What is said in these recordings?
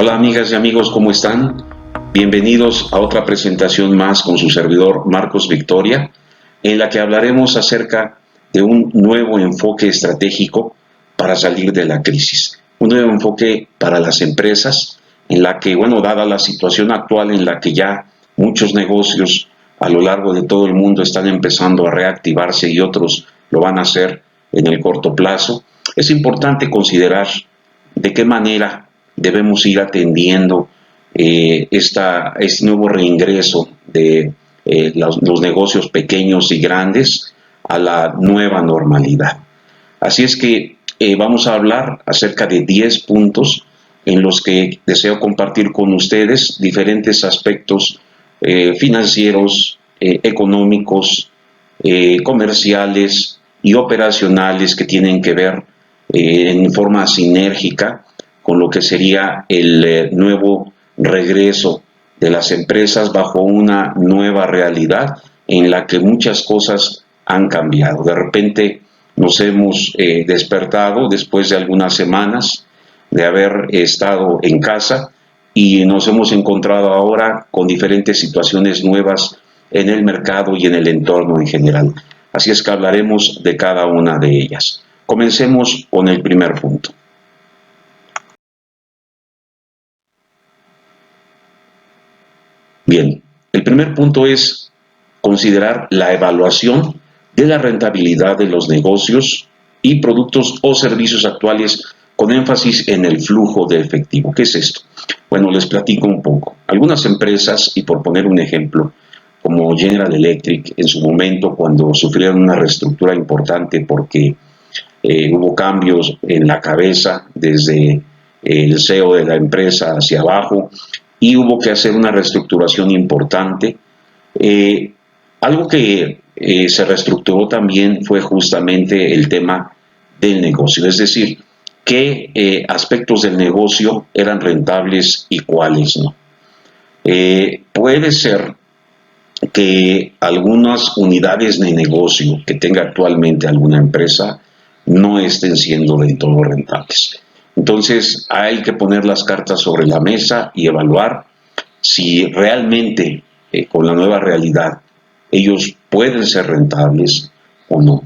Hola amigas y amigos, ¿cómo están? Bienvenidos a otra presentación más con su servidor Marcos Victoria, en la que hablaremos acerca de un nuevo enfoque estratégico para salir de la crisis. Un nuevo enfoque para las empresas, en la que, dada la situación actual en la que ya muchos negocios a lo largo de todo el mundo están empezando a reactivarse y otros lo van a hacer en el corto plazo, es importante considerar de qué manera debemos ir atendiendo este nuevo reingreso de los negocios pequeños y grandes a la nueva normalidad. Así es que vamos a hablar acerca de 10 puntos en los que deseo compartir con ustedes diferentes aspectos financieros, económicos, comerciales y operacionales que tienen que ver en forma sinérgica con lo que sería el nuevo regreso de las empresas bajo una nueva realidad en la que muchas cosas han cambiado. De repente nos hemos despertado después de algunas semanas de haber estado en casa y nos hemos encontrado ahora con diferentes situaciones nuevas en el mercado y en el entorno en general. Así es que hablaremos de cada una de ellas. Comencemos con el primer punto. Bien, el primer punto es considerar la evaluación de la rentabilidad de los negocios y productos o servicios actuales con énfasis en el flujo de efectivo. ¿Qué es esto? Bueno, les platico un poco. Algunas empresas, y por poner un ejemplo, como General Electric, en su momento cuando sufrieron una reestructura importante porque hubo cambios en la cabeza desde el CEO de la empresa hacia abajo y hubo que hacer una reestructuración importante. Algo que se reestructuró también fue justamente el tema del negocio, es decir, qué aspectos del negocio eran rentables y cuáles no. Puede ser que algunas unidades de negocio que tenga actualmente alguna empresa no estén siendo del todo rentables. Entonces hay que poner las cartas sobre la mesa y evaluar si realmente con la nueva realidad ellos pueden ser rentables o no,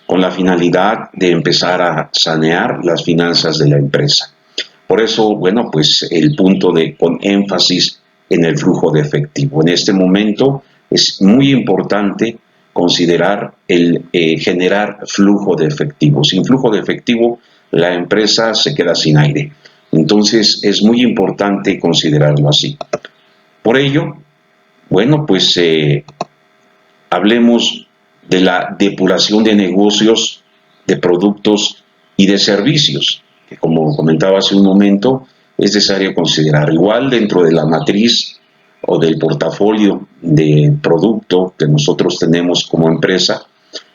con la finalidad de empezar a sanear las finanzas de la empresa. Por eso, pues el punto de con énfasis en el flujo de efectivo. En este momento es muy importante considerar el generar flujo de efectivo. Sin flujo de efectivo, la empresa se queda sin aire. Entonces, es muy importante considerarlo así. Por ello, pues hablemos de la depuración de negocios, de productos y de servicios, que como comentaba hace un momento, es necesario considerar. Igual dentro de la matriz o del portafolio de producto que nosotros tenemos como empresa,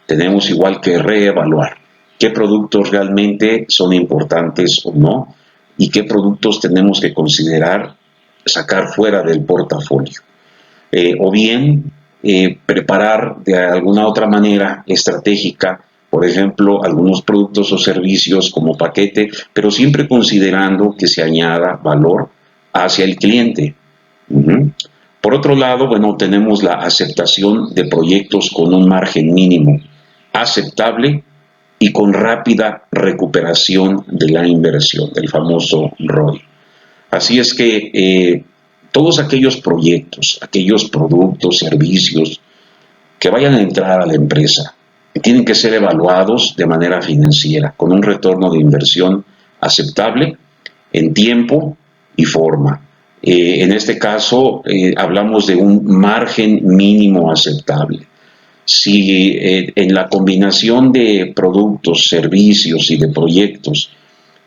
tenemos igual que reevaluar qué productos realmente son importantes o no y qué productos tenemos que considerar sacar fuera del portafolio. O bien preparar de alguna otra manera estratégica, por ejemplo, algunos productos o servicios como paquete, pero siempre considerando que se añada valor hacia el cliente. Por otro lado, tenemos la aceptación de proyectos con un margen mínimo aceptable y con rápida recuperación de la inversión, el famoso ROI. Así es que todos aquellos proyectos, aquellos productos, servicios que vayan a entrar a la empresa, tienen que ser evaluados de manera financiera, con un retorno de inversión aceptable en tiempo y forma. En este caso, hablamos de un margen mínimo aceptable. Si en la combinación de productos, servicios y de proyectos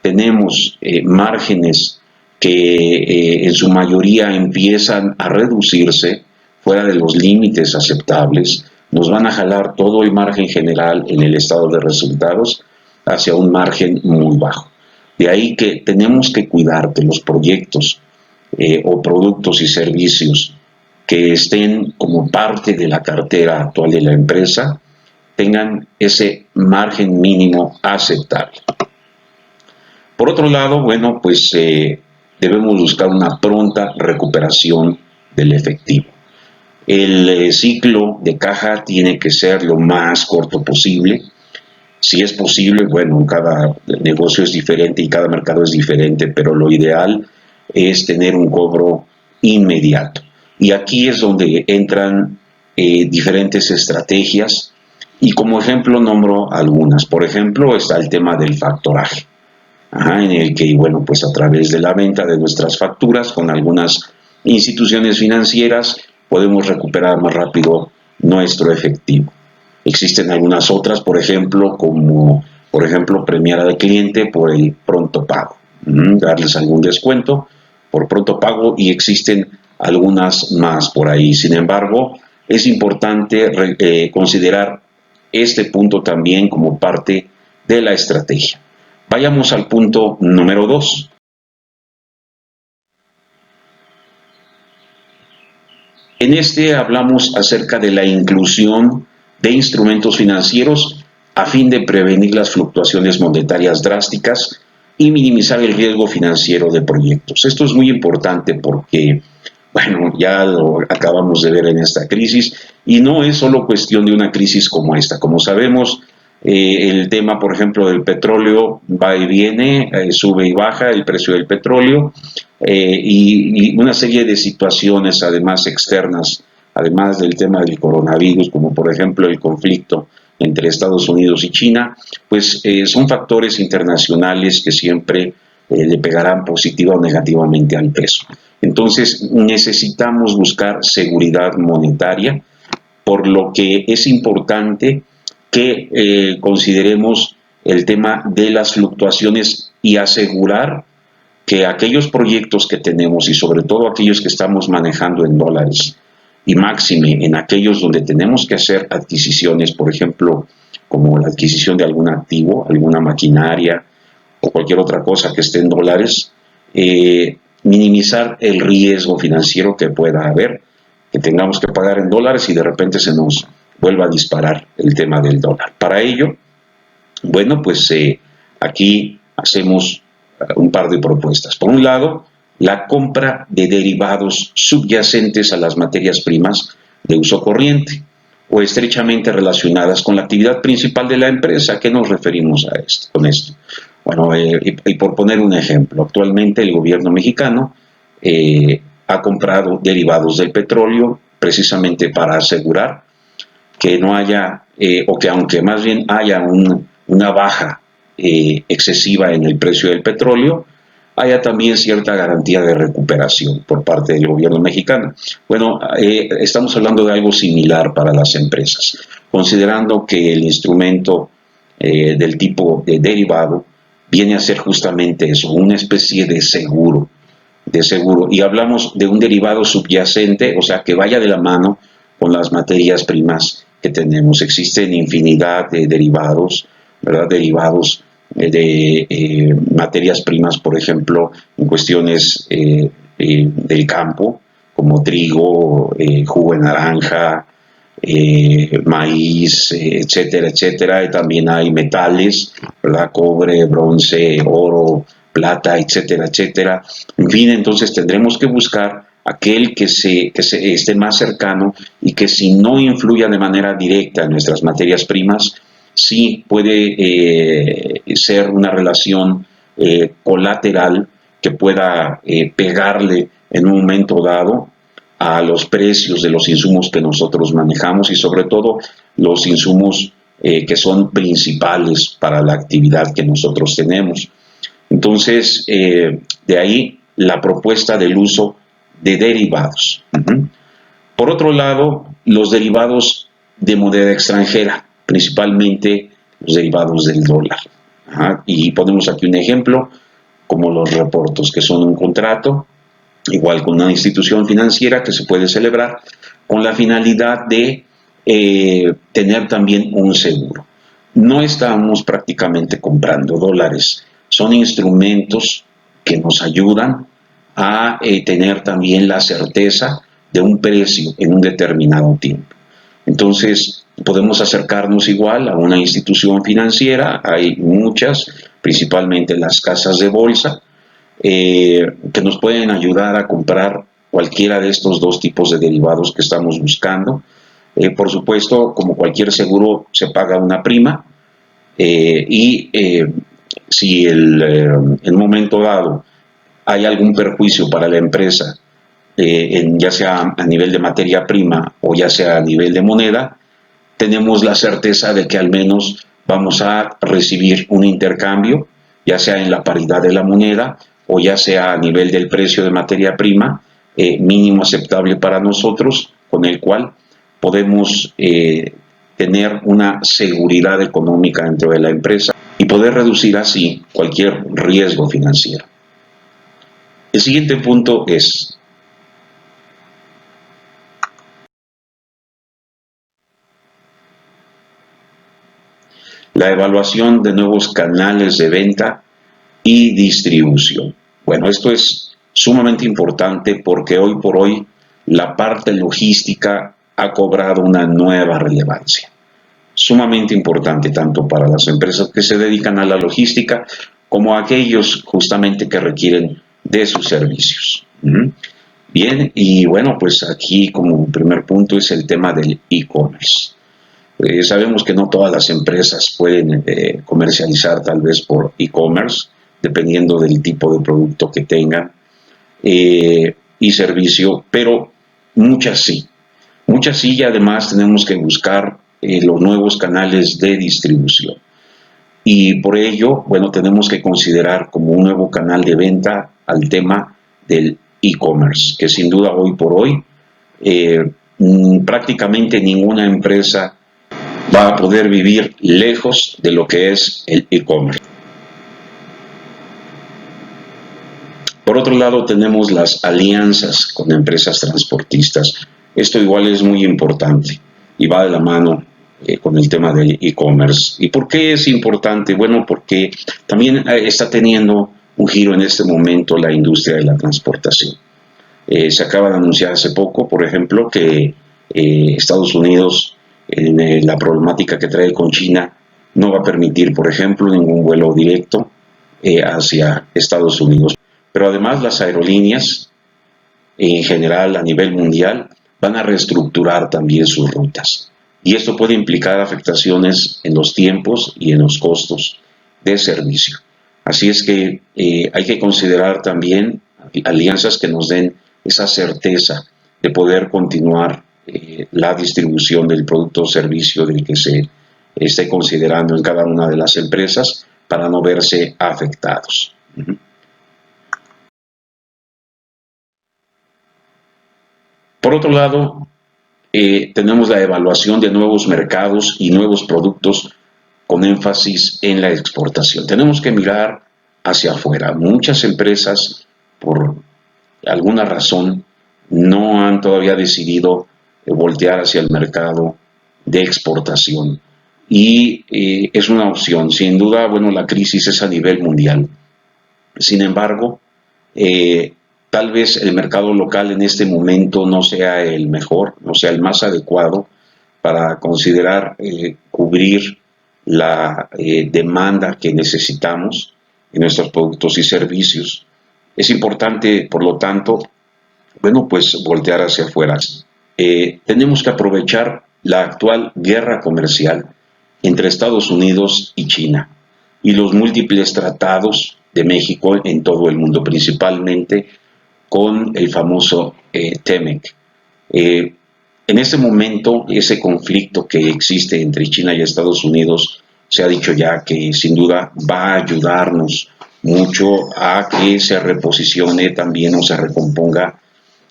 tenemos márgenes que en su mayoría empiezan a reducirse fuera de los límites aceptables, nos van a jalar todo el margen general en el estado de resultados hacia un margen muy bajo. De ahí que tenemos que cuidar que los proyectos o productos y servicios que estén como parte de la cartera actual de la empresa tengan ese margen mínimo aceptable. Por otro lado, debemos buscar una pronta recuperación del efectivo. El ciclo de caja tiene que ser lo más corto posible. Si es posible, bueno, cada negocio es diferente y cada mercado es diferente, pero lo ideal es tener un cobro inmediato. Y aquí es donde entran diferentes estrategias y como ejemplo nombro algunas. Por ejemplo, está el tema del factoraje, en el que, bueno, pues a través de la venta de nuestras facturas con algunas instituciones financieras podemos recuperar más rápido nuestro efectivo. Existen algunas otras, por ejemplo, como premiar al cliente por el pronto pago, darles algún descuento por pronto pago y existen algunas más por ahí. Sin embargo, es importante considerar este punto también como parte de la estrategia. Vayamos al punto número 2. En este hablamos acerca de la inclusión de instrumentos financieros a fin de prevenir las fluctuaciones monetarias drásticas y minimizar el riesgo financiero de proyectos. Esto es muy importante porque, bueno, ya lo acabamos de ver en esta crisis y no es solo cuestión de una crisis como esta. Como sabemos, el tema, por ejemplo, del petróleo va y viene, sube y baja el precio del petróleo y una serie de situaciones además externas, además del tema del coronavirus, como por ejemplo el conflicto entre Estados Unidos y China, pues son factores internacionales que siempre le pegarán positiva o negativamente al peso. Entonces necesitamos buscar seguridad monetaria, por lo que es importante que consideremos el tema de las fluctuaciones y asegurar que aquellos proyectos que tenemos y sobre todo aquellos que estamos manejando en dólares y máxime en aquellos donde tenemos que hacer adquisiciones, por ejemplo, como la adquisición de algún activo, alguna maquinaria o cualquier otra cosa que esté en dólares, minimizar el riesgo financiero que pueda haber, que tengamos que pagar en dólares y de repente se nos vuelva a disparar el tema del dólar. Para ello, bueno, pues aquí hacemos un par de propuestas. Por un lado, la compra de derivados subyacentes a las materias primas de uso corriente o estrechamente relacionadas con la actividad principal de la empresa. ¿A qué nos referimos con esto? Bueno, y por poner un ejemplo, actualmente el gobierno mexicano ha comprado derivados del petróleo precisamente para asegurar que no haya, o que aunque más bien haya una baja excesiva en el precio del petróleo, haya también cierta garantía de recuperación por parte del gobierno mexicano. Bueno, estamos hablando de algo similar para las empresas, considerando que el instrumento del tipo de derivado viene a ser justamente eso, una especie de seguro, y hablamos de un derivado subyacente, o sea, que vaya de la mano con las materias primas que tenemos. Existen infinidad de derivados, ¿verdad? Derivados de materias primas, por ejemplo, en cuestiones del campo, como trigo, jugo de naranja, maíz, etcétera, etcétera. Y también hay metales, ¿verdad? Cobre, bronce, oro, plata, etcétera, etcétera. En fin, entonces tendremos que buscar aquel que esté más cercano y que si no influya de manera directa en nuestras materias primas, sí puede ser una relación colateral que pueda pegarle en un momento dado a los precios de los insumos que nosotros manejamos y sobre todo los insumos que son principales para la actividad que nosotros tenemos. Entonces, de ahí la propuesta del uso de derivados. Por otro lado, los derivados de moneda extranjera, principalmente los derivados del dólar. Y ponemos aquí un ejemplo, como los reportos, que son un contrato, igual con una institución financiera que se puede celebrar con la finalidad de tener también un seguro. No estamos prácticamente comprando dólares, son instrumentos que nos ayudan a tener también la certeza de un precio en un determinado tiempo. Entonces, podemos acercarnos igual a una institución financiera, hay muchas, principalmente las casas de bolsa, que nos pueden ayudar a comprar cualquiera de estos dos tipos de derivados que estamos buscando. Por supuesto, como cualquier seguro, se paga una prima y si en un momento dado hay algún perjuicio para la empresa, ya sea a nivel de materia prima o ya sea a nivel de moneda, tenemos la certeza de que al menos vamos a recibir un intercambio, ya sea en la paridad de la moneda o ya sea a nivel del precio de materia prima, mínimo aceptable para nosotros, con el cual podemos tener una seguridad económica dentro de la empresa y poder reducir así cualquier riesgo financiero. El siguiente punto es: la evaluación de nuevos canales de venta y distribución. Bueno, esto es sumamente importante porque hoy por hoy la parte logística ha cobrado una nueva relevancia. Sumamente importante tanto para las empresas que se dedican a la logística como a aquellos justamente que requieren de sus servicios. Bien, y bueno, pues aquí como primer punto es el tema del e-commerce. Sabemos que no todas las empresas pueden comercializar tal vez por e-commerce, dependiendo del tipo de producto que tengan y servicio, pero muchas sí. Muchas sí, y además tenemos que buscar los nuevos canales de distribución. Y por ello, bueno, tenemos que considerar como un nuevo canal de venta al tema del e-commerce, que sin duda hoy por hoy prácticamente ninguna empresa va a poder vivir lejos de lo que es el e-commerce. Por otro lado, tenemos las alianzas con empresas transportistas. Esto igual es muy importante y va de la mano con el tema del e-commerce. ¿Y por qué es importante? Bueno, porque también está teniendo un giro en este momento la industria de la transportación. Se acaba de anunciar hace poco, por ejemplo, que Estados Unidos, en la problemática que trae con China, no va a permitir, por ejemplo, ningún vuelo directo hacia Estados Unidos. Pero además las aerolíneas, en general a nivel mundial, van a reestructurar también sus rutas. Y esto puede implicar afectaciones en los tiempos y en los costos de servicio. Así es que hay que considerar también alianzas que nos den esa certeza de poder continuar la distribución del producto o servicio del que se esté considerando en cada una de las empresas para no verse afectados. Por otro lado, tenemos la evaluación de nuevos mercados y nuevos productos con énfasis en la exportación. Tenemos que mirar hacia afuera. Muchas empresas, por alguna razón, no han todavía decidido voltear hacia el mercado de exportación. Y es una opción. Sin duda, bueno, la crisis es a nivel mundial. Sin embargo, tal vez el mercado local en este momento no sea el mejor, no sea el más adecuado para considerar cubrir la demanda que necesitamos en nuestros productos y servicios. Es importante, por lo tanto, bueno, pues voltear hacia afuera. Tenemos que aprovechar la actual guerra comercial entre Estados Unidos y China y los múltiples tratados de México en todo el mundo, principalmente con el famoso TEMEC. En este momento, ese conflicto que existe entre China y Estados Unidos, se ha dicho ya que sin duda va a ayudarnos mucho a que se reposicione también o se recomponga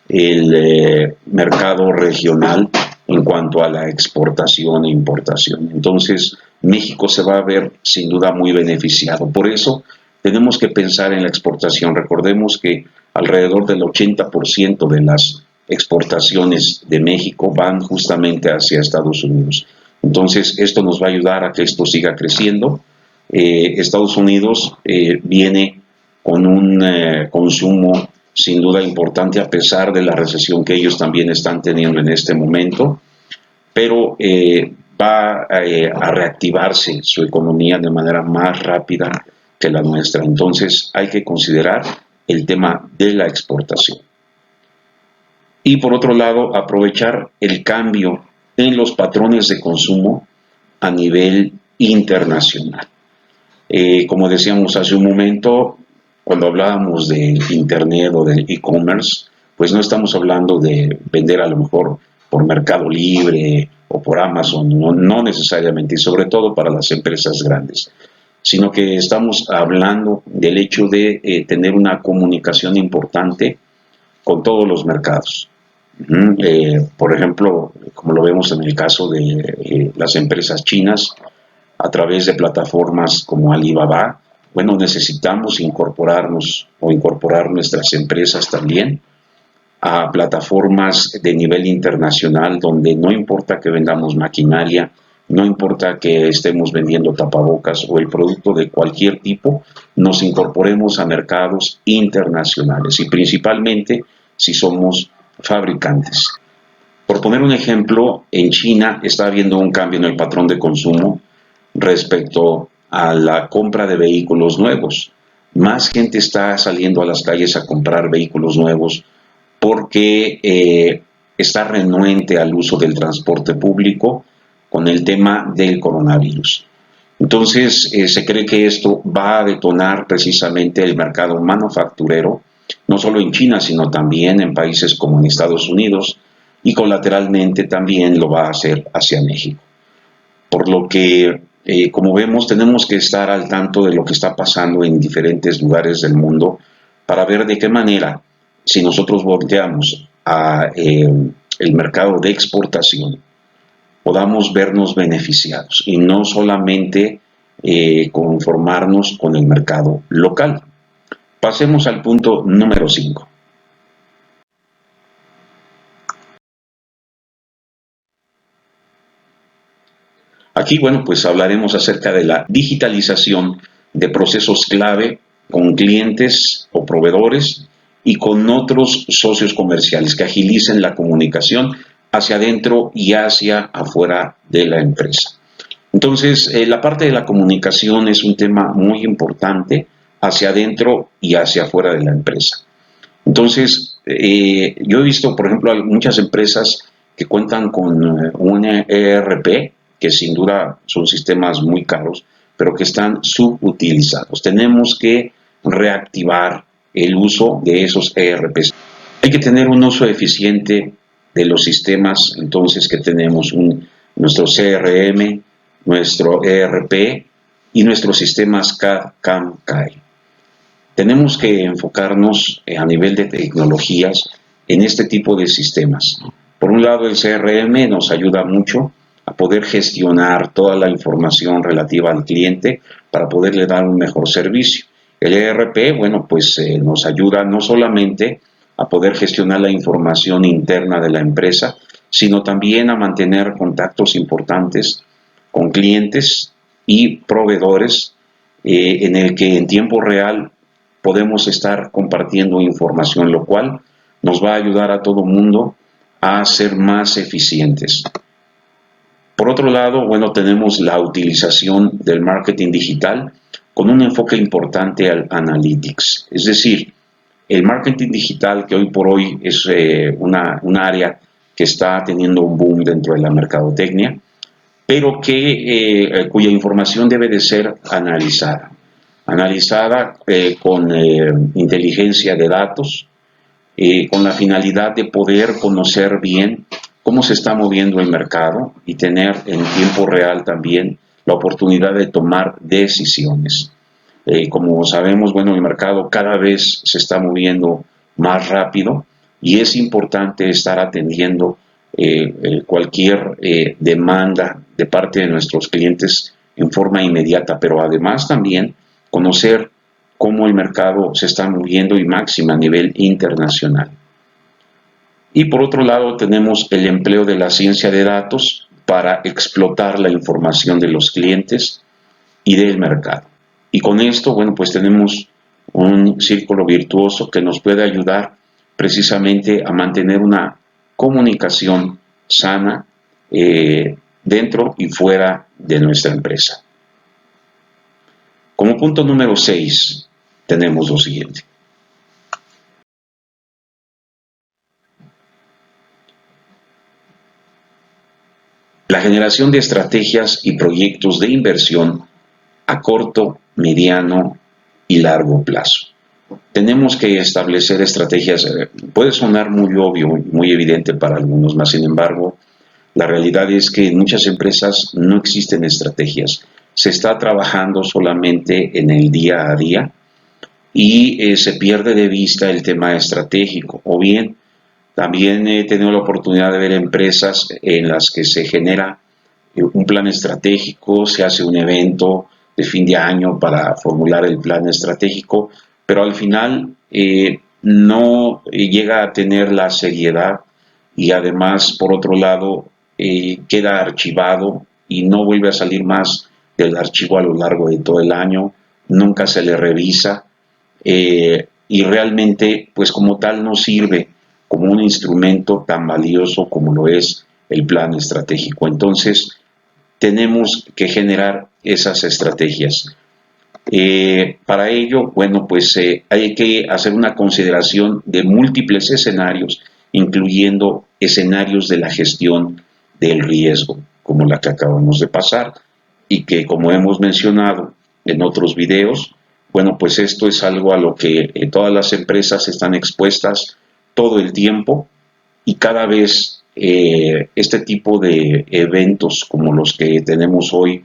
el mercado regional en cuanto a la exportación e importación. Entonces, México se va a ver sin duda muy beneficiado. Por eso, tenemos que pensar en la exportación. Recordemos que alrededor del 80% de las exportaciones de México van justamente hacia Estados Unidos. Entonces, esto nos va a ayudar a que esto siga creciendo. Estados Unidos viene con un consumo sin duda importante a pesar de la recesión que ellos también están teniendo en este momento, pero va a reactivarse su economía de manera más rápida que la nuestra. Entonces hay que considerar el tema de la exportación. Y por otro lado, aprovechar el cambio en los patrones de consumo a nivel internacional. Como decíamos hace un momento, cuando hablábamos de Internet o del e-commerce, pues no estamos hablando de vender a lo mejor por Mercado Libre o por Amazon, no necesariamente, y sobre todo para las empresas grandes, sino que estamos hablando del hecho de tener una comunicación importante con todos los mercados. Por ejemplo, como lo vemos en el caso de las empresas chinas, a través de plataformas como Alibaba, bueno, necesitamos incorporarnos o incorporar nuestras empresas también a plataformas de nivel internacional donde no importa que vendamos maquinaria, no importa que estemos vendiendo tapabocas o el producto de cualquier tipo, nos incorporemos a mercados internacionales y principalmente si somos fabricantes. Por poner un ejemplo, en China está habiendo un cambio en el patrón de consumo respecto a la compra de vehículos nuevos. Más gente está saliendo a las calles a comprar vehículos nuevos porque está renuente al uso del transporte público con el tema del coronavirus. Entonces, se cree que esto va a detonar precisamente el mercado manufacturero, no solo en China, sino también en países como en Estados Unidos, y colateralmente también lo va a hacer hacia México. Por lo que, como vemos, tenemos que estar al tanto de lo que está pasando en diferentes lugares del mundo para ver de qué manera, si nosotros volteamos a el mercado de exportación, podamos vernos beneficiados y no solamente conformarnos con el mercado local. Pasemos al punto número 5. Aquí, bueno, pues hablaremos acerca de la digitalización de procesos clave con clientes o proveedores y con otros socios comerciales que agilicen la comunicación hacia adentro y hacia afuera de la empresa. Entonces, la parte de la comunicación es un tema muy importante hacia adentro y hacia afuera de la empresa. Entonces, yo he visto, por ejemplo, muchas empresas que cuentan con un ERP, que sin duda son sistemas muy caros, pero que están subutilizados. Tenemos que reactivar el uso de esos ERPs. Hay que tener un uso eficiente de los sistemas, entonces, que tenemos nuestro CRM, nuestro ERP y nuestros sistemas CAD, CAM, CAE. Tenemos que enfocarnos a nivel de tecnologías en este tipo de sistemas. Por un lado, el CRM nos ayuda mucho a poder gestionar toda la información relativa al cliente para poderle dar un mejor servicio. El ERP, bueno, pues nos ayuda no solamente a poder gestionar la información interna de la empresa, sino también a mantener contactos importantes con clientes y proveedores en el que en tiempo real podemos estar compartiendo información, lo cual nos va a ayudar a todo mundo a ser más eficientes. Por otro lado, bueno, tenemos la utilización del marketing digital con un enfoque importante al analytics. Es decir, el marketing digital, que hoy por hoy es una área que está teniendo un boom dentro de la mercadotecnia, pero cuya información debe de ser analizada con inteligencia de datos, con la finalidad de poder conocer bien cómo se está moviendo el mercado y tener en tiempo real también la oportunidad de tomar decisiones. Como sabemos, bueno, el mercado cada vez se está moviendo más rápido y es importante estar atendiendo cualquier demanda de parte de nuestros clientes en forma inmediata, pero además también conocer cómo el mercado se está moviendo y máxima a nivel internacional. Y por otro lado tenemos el empleo de la ciencia de datos para explotar la información de los clientes y del mercado. Y con esto, bueno, pues tenemos un círculo virtuoso que nos puede ayudar precisamente a mantener una comunicación sana dentro y fuera de nuestra empresa. Como punto número 6 tenemos lo siguiente. La generación de estrategias y proyectos de inversión a corto, mediano y largo plazo. Tenemos que establecer estrategias, puede sonar muy obvio, muy evidente para algunos, más sin embargo, la realidad es que en muchas empresas no existen estrategias. Se está trabajando solamente en el día a día y se pierde de vista el tema estratégico. O bien, también he tenido la oportunidad de ver empresas en las que se genera un plan estratégico, se hace un evento de fin de año para formular el plan estratégico, pero al final no llega a tener la seriedad y además, por otro lado, queda archivado y no vuelve a salir más del archivo a lo largo de todo el año, nunca se le revisa y realmente, pues como tal, no sirve como un instrumento tan valioso como lo es el plan estratégico. Entonces, tenemos que generar esas estrategias. Para ello, bueno, pues hay que hacer una consideración de múltiples escenarios, incluyendo escenarios de la gestión del riesgo, como la que acabamos de pasar, y que, como hemos mencionado en otros videos, bueno, pues esto es algo a lo que todas las empresas están expuestas todo el tiempo y cada vez este tipo de eventos como los que tenemos hoy,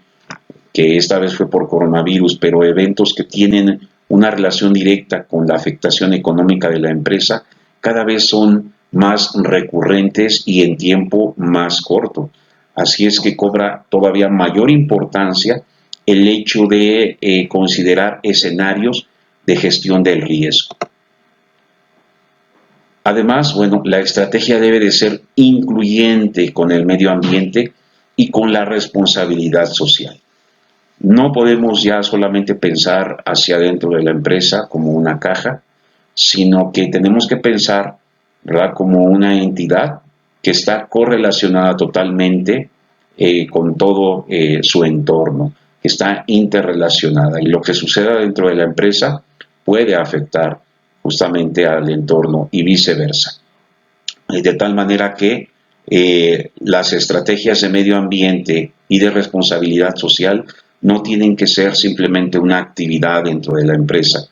que esta vez fue por coronavirus, pero eventos que tienen una relación directa con la afectación económica de la empresa, cada vez son más recurrentes y en tiempo más corto. Así es que cobra todavía mayor importancia el hecho de considerar escenarios de gestión del riesgo. Además, bueno, la estrategia debe de ser incluyente con el medio ambiente y con la responsabilidad social. No podemos ya solamente pensar hacia adentro de la empresa como una caja, sino que tenemos que pensar, ¿verdad?, como una entidad que está correlacionada totalmente con todo su entorno, que está interrelacionada y lo que suceda dentro de la empresa puede afectar justamente al entorno y viceversa. De tal manera que las estrategias de medio ambiente y de responsabilidad social no tienen que ser simplemente una actividad dentro de la empresa,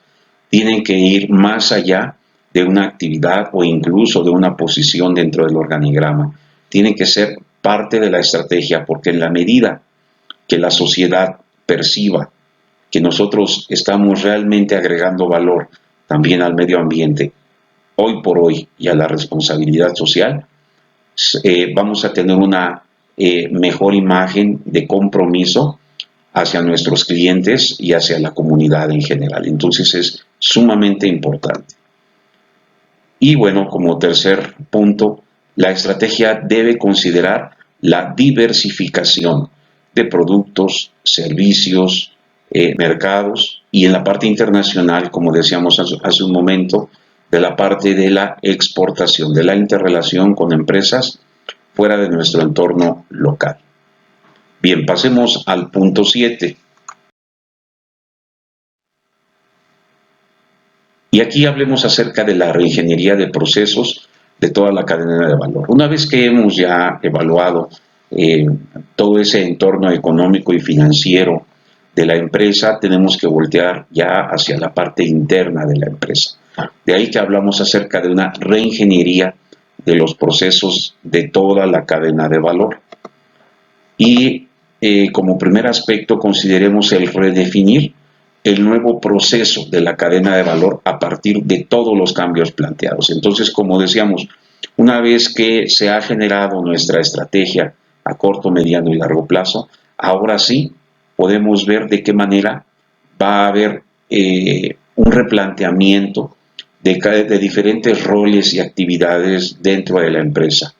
tienen que ir más allá de una actividad o incluso de una posición dentro del organigrama, tienen que ser parte de la estrategia, porque en la medida que la sociedad perciba que nosotros estamos realmente agregando valor también al medio ambiente, hoy por hoy, y a la responsabilidad social, vamos a tener una mejor imagen de compromiso hacia nuestros clientes y hacia la comunidad en general. Entonces es sumamente importante. Y bueno, como tercer punto, la estrategia debe considerar la diversificación de productos, servicios, mercados y en la parte internacional, como decíamos hace un momento, de la parte de la exportación, de la interrelación con empresas fuera de nuestro entorno local. Bien, pasemos al punto 7. Y aquí hablemos acerca de la reingeniería de procesos de toda la cadena de valor. Una vez que hemos ya evaluado todo ese entorno económico y financiero de la empresa, tenemos que voltear ya hacia la parte interna de la empresa. De ahí que hablamos acerca de una reingeniería de los procesos de toda la cadena de valor. Y como primer aspecto consideremos el redefinir el nuevo proceso de la cadena de valor a partir de todos los cambios planteados. Entonces, como decíamos, una vez que se ha generado nuestra estrategia a corto, mediano y largo plazo, ahora sí podemos ver de qué manera va a haber un replanteamiento de diferentes roles y actividades dentro de la empresa.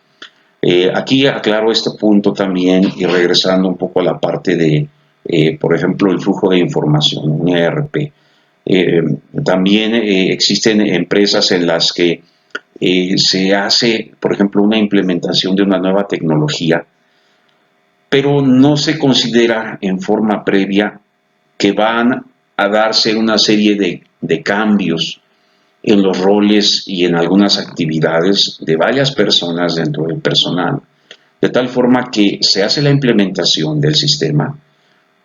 Aquí aclaro este punto también y regresando un poco a la parte de, por ejemplo, el flujo de información, un ERP. También existen empresas en las que se hace, por ejemplo, una implementación de una nueva tecnología, pero no se considera en forma previa que van a darse una serie de cambios en los roles y en algunas actividades de varias personas dentro del personal, de tal forma que se hace la implementación del sistema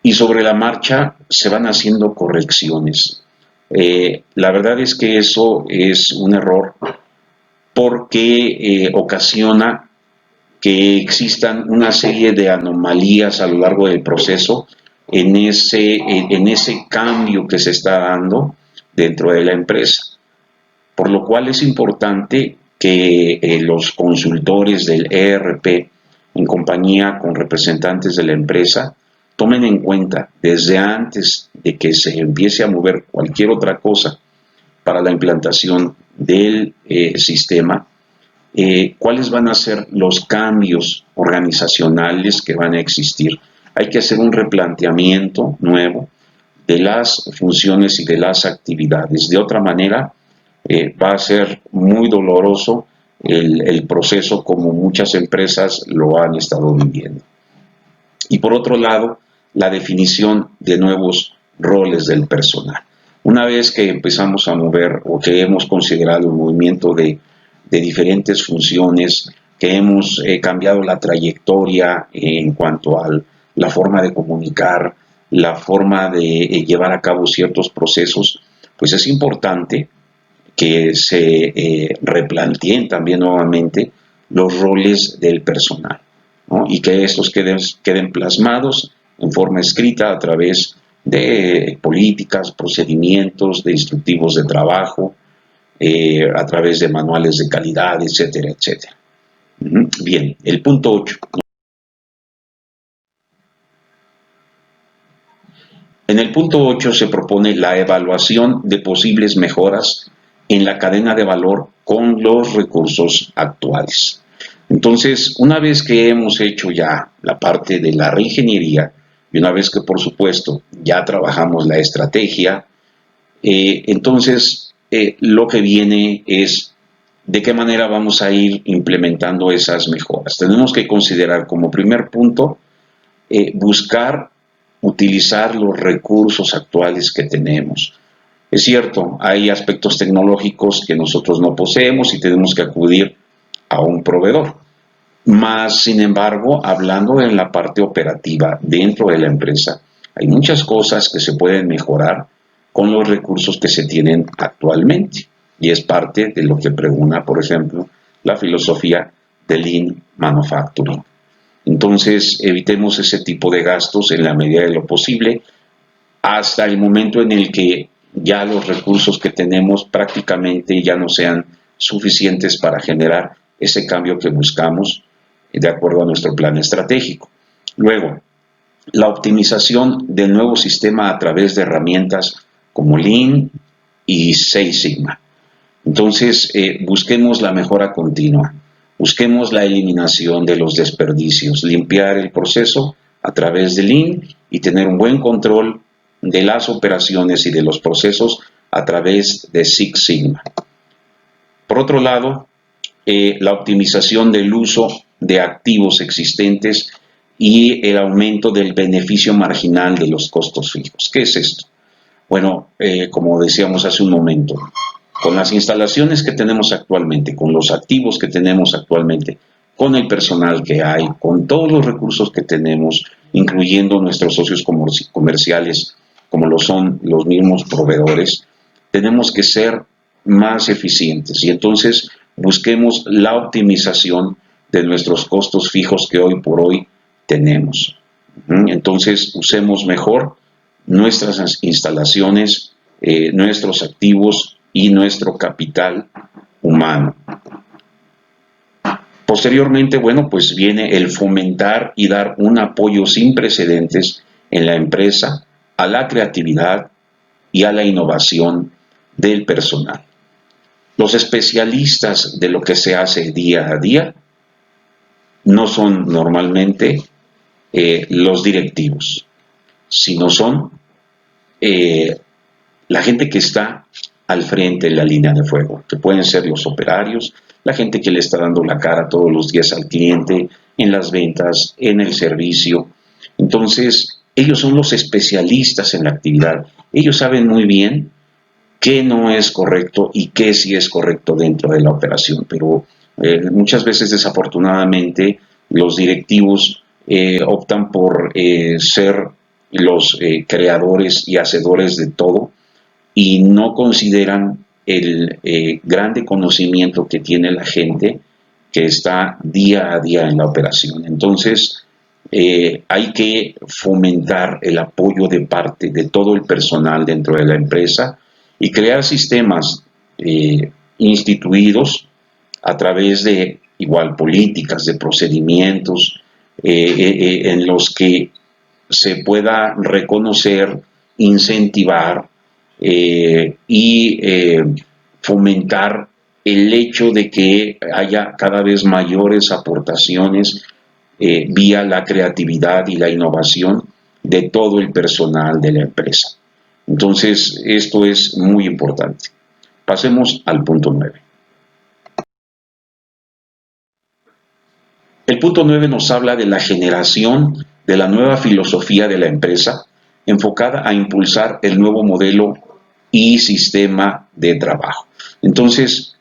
y sobre la marcha se van haciendo correcciones. La verdad es que eso es un error porque ocasiona que existan una serie de anomalías a lo largo del proceso en ese cambio que se está dando dentro de la empresa. Por lo cual es importante que los consultores del ERP, en compañía con representantes de la empresa, tomen en cuenta desde antes de que se empiece a mover cualquier otra cosa para la implantación del sistema, cuáles van a ser los cambios organizacionales que van a existir. Hay que hacer un replanteamiento nuevo de las funciones y de las actividades. De otra manera, va a ser muy doloroso el proceso como muchas empresas lo han estado viviendo. Y por otro lado, la definición de nuevos roles del personal. Una vez que empezamos a mover o que hemos considerado el movimiento de diferentes funciones, que hemos cambiado la trayectoria en cuanto a la forma de comunicar, la forma de llevar a cabo ciertos procesos, pues es importante que se replanteen también nuevamente los roles del personal, ¿no? Y que estos queden plasmados en forma escrita a través de políticas, procedimientos, de instructivos de trabajo, a través de manuales de calidad, etcétera, etcétera. Bien, el punto 8. En el punto 8 se propone la evaluación de posibles mejoras en la cadena de valor con los recursos actuales. Entonces, una vez que hemos hecho ya la parte de la reingeniería y una vez que, por supuesto, ya trabajamos la estrategia, entonces lo que viene es de qué manera vamos a ir implementando esas mejoras. Tenemos que considerar como primer punto buscar utilizar los recursos actuales que tenemos. Es cierto, hay aspectos tecnológicos que nosotros no poseemos y tenemos que acudir a un proveedor. Más, sin embargo, hablando en la parte operativa dentro de la empresa, hay muchas cosas que se pueden mejorar con los recursos que se tienen actualmente. Y es parte de lo que pregona, por ejemplo, la filosofía de Lean Manufacturing. Entonces, evitemos ese tipo de gastos en la medida de lo posible hasta el momento en el que ya los recursos que tenemos prácticamente ya no sean suficientes para generar ese cambio que buscamos de acuerdo a nuestro plan estratégico. Luego, la optimización del nuevo sistema a través de herramientas como Lean y Six Sigma. Entonces, busquemos la mejora continua, busquemos la eliminación de los desperdicios, limpiar el proceso a través de Lean y tener un buen control de las operaciones y de los procesos a través de Six Sigma. Por otro lado, la optimización del uso de activos existentes y el aumento del beneficio marginal de los costos fijos. ¿Qué es esto? Bueno, como decíamos hace un momento, con las instalaciones que tenemos actualmente, con los activos que tenemos actualmente, con el personal que hay, con todos los recursos que tenemos, incluyendo nuestros socios comerciales, como lo son los mismos proveedores, tenemos que ser más eficientes y entonces busquemos la optimización de nuestros costos fijos que hoy por hoy tenemos. Entonces usemos mejor nuestras instalaciones, nuestros activos y nuestro capital humano. Posteriormente, bueno, pues viene el fomentar y dar un apoyo sin precedentes en la empresa a la creatividad y a la innovación del personal. Los especialistas de lo que se hace día a día no son normalmente los directivos, sino son la gente que está al frente de la línea de fuego, que pueden ser los operarios, la gente que le está dando la cara todos los días al cliente, en las ventas, en el servicio. Entonces, ellos son los especialistas en la actividad. Ellos saben muy bien qué no es correcto y qué sí es correcto dentro de la operación, pero muchas veces desafortunadamente los directivos optan por ser los creadores y hacedores de todo y no consideran el grande conocimiento que tiene la gente que está día a día en la operación. Entonces, hay que fomentar el apoyo de parte de todo el personal dentro de la empresa y crear sistemas instituidos a través de igual políticas, de procedimientos en los que se pueda reconocer, incentivar y fomentar el hecho de que haya cada vez mayores aportaciones vía la creatividad y la innovación de todo el personal de la empresa. Entonces, esto es muy importante. Pasemos al punto 9. El punto 9 nos habla de la generación de la nueva filosofía de la empresa enfocada a impulsar el nuevo modelo y sistema de trabajo. Entonces,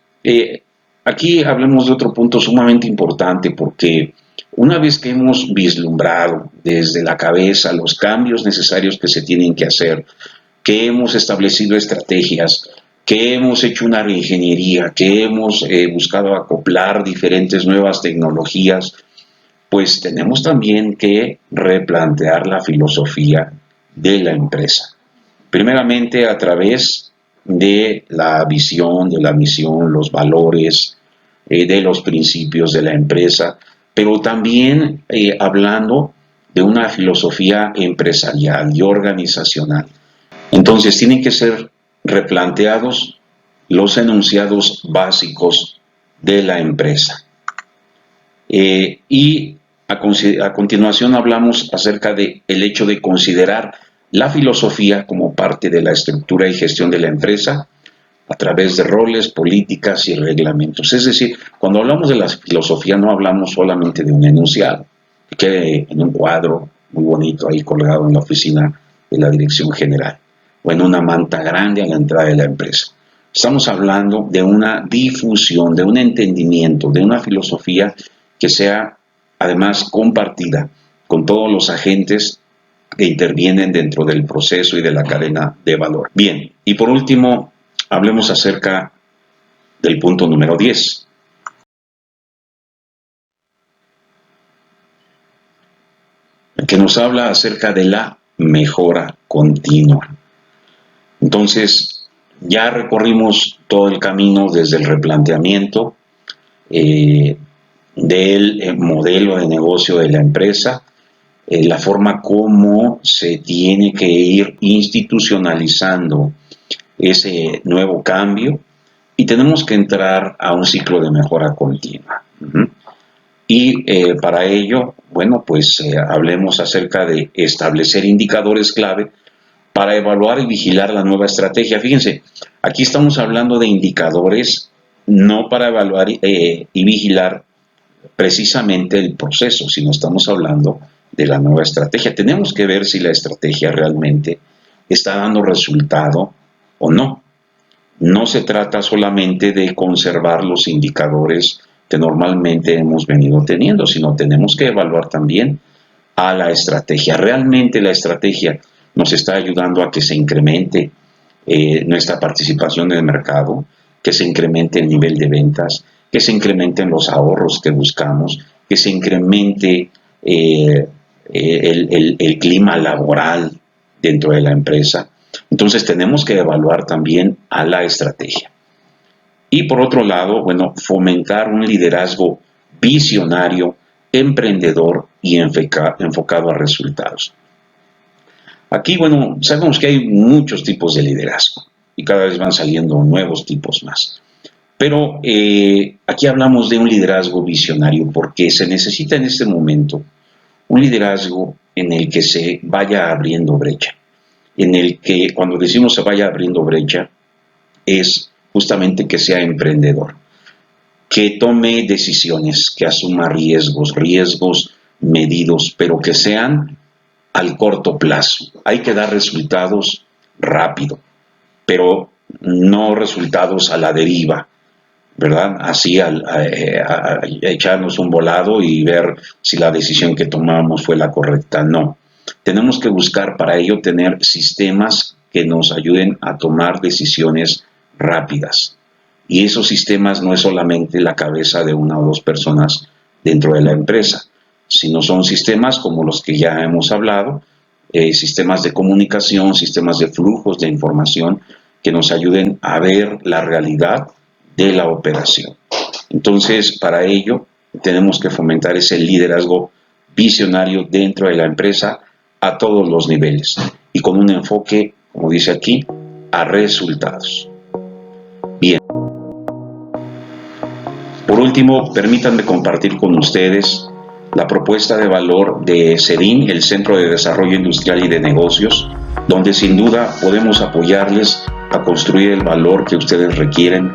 aquí hablemos de otro punto sumamente importante porque una vez que hemos vislumbrado desde la cabeza los cambios necesarios que se tienen que hacer, que hemos establecido estrategias, que hemos hecho una reingeniería, que hemos buscado acoplar diferentes nuevas tecnologías, pues tenemos también que replantear la filosofía de la empresa. Primeramente a través de la visión, de la misión, los valores, de los principios de la empresa, pero también hablando de una filosofía empresarial y organizacional. Entonces tienen que ser replanteados los enunciados básicos de la empresa. Y a continuación hablamos acerca del hecho de considerar la filosofía como parte de la estructura y gestión de la empresa a través de roles, políticas y reglamentos. Es decir, cuando hablamos de la filosofía no hablamos solamente de un enunciado, que quede en un cuadro muy bonito ahí colgado en la oficina de la dirección general o en una manta grande a la entrada de la empresa. Estamos hablando de una difusión, de un entendimiento, de una filosofía que sea además compartida con todos los agentes que intervienen dentro del proceso y de la cadena de valor. Bien, y por último, hablemos acerca del punto número 10. Que nos habla acerca de la mejora continua. Entonces, ya recorrimos todo el camino desde el replanteamiento del modelo de negocio de la empresa, la forma como se tiene que ir institucionalizando ese nuevo cambio y tenemos que entrar a un ciclo de mejora continua. Y para ello, bueno, pues hablemos acerca de establecer indicadores clave para evaluar y vigilar la nueva estrategia. Fíjense, aquí estamos hablando de indicadores no para evaluar y vigilar precisamente el proceso, sino estamos hablando de la nueva estrategia. Tenemos que ver si la estrategia realmente está dando resultado o no. No se trata solamente de conservar los indicadores que normalmente hemos venido teniendo, sino tenemos que evaluar también a la estrategia. Realmente la estrategia nos está ayudando a que se incremente nuestra participación en el mercado, que se incremente el nivel de ventas, que se incrementen los ahorros que buscamos, que se incremente el clima laboral dentro de la empresa. Entonces tenemos que evaluar también a la estrategia. Y por otro lado, bueno, fomentar un liderazgo visionario, emprendedor y enfocado a resultados. Aquí, bueno, sabemos que hay muchos tipos de liderazgo y cada vez van saliendo nuevos tipos más. Pero aquí hablamos de un liderazgo visionario porque se necesita en este momento un liderazgo en el que se vaya abriendo brecha, en el que cuando decimos se vaya abriendo brecha es justamente que sea emprendedor, que tome decisiones, que asuma riesgos medidos, pero que sean al corto plazo. Hay que dar resultados rápido, pero no resultados a la deriva, ¿verdad? Así a echarnos un volado y ver si la decisión que tomamos fue la correcta. No. Tenemos que buscar para ello tener sistemas que nos ayuden a tomar decisiones rápidas. Y esos sistemas no es solamente la cabeza de una o dos personas dentro de la empresa, sino son sistemas como los que ya hemos hablado, sistemas de comunicación, sistemas de flujos de información que nos ayuden a ver la realidad de la operación. Entonces, para ello, tenemos que fomentar ese liderazgo visionario dentro de la empresa a todos los niveles y con un enfoque, como dice aquí, a resultados. Bien. Por último, permítanme compartir con ustedes la propuesta de valor de CEDIN, el Centro de Desarrollo Industrial y de Negocios, donde sin duda podemos apoyarles a construir el valor que ustedes requieren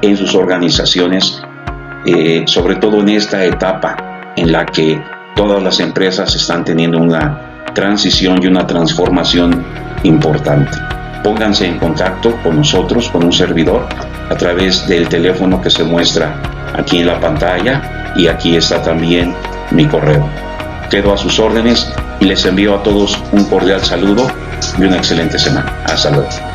en sus organizaciones, sobre todo en esta etapa en la que todas las empresas están teniendo una transición y una transformación importante. Pónganse en contacto con nosotros, con un servidor, a través del teléfono que se muestra aquí en la pantalla, y aquí está también mi correo. Quedo a sus órdenes y les envío a todos un cordial saludo y una excelente semana. Hasta luego.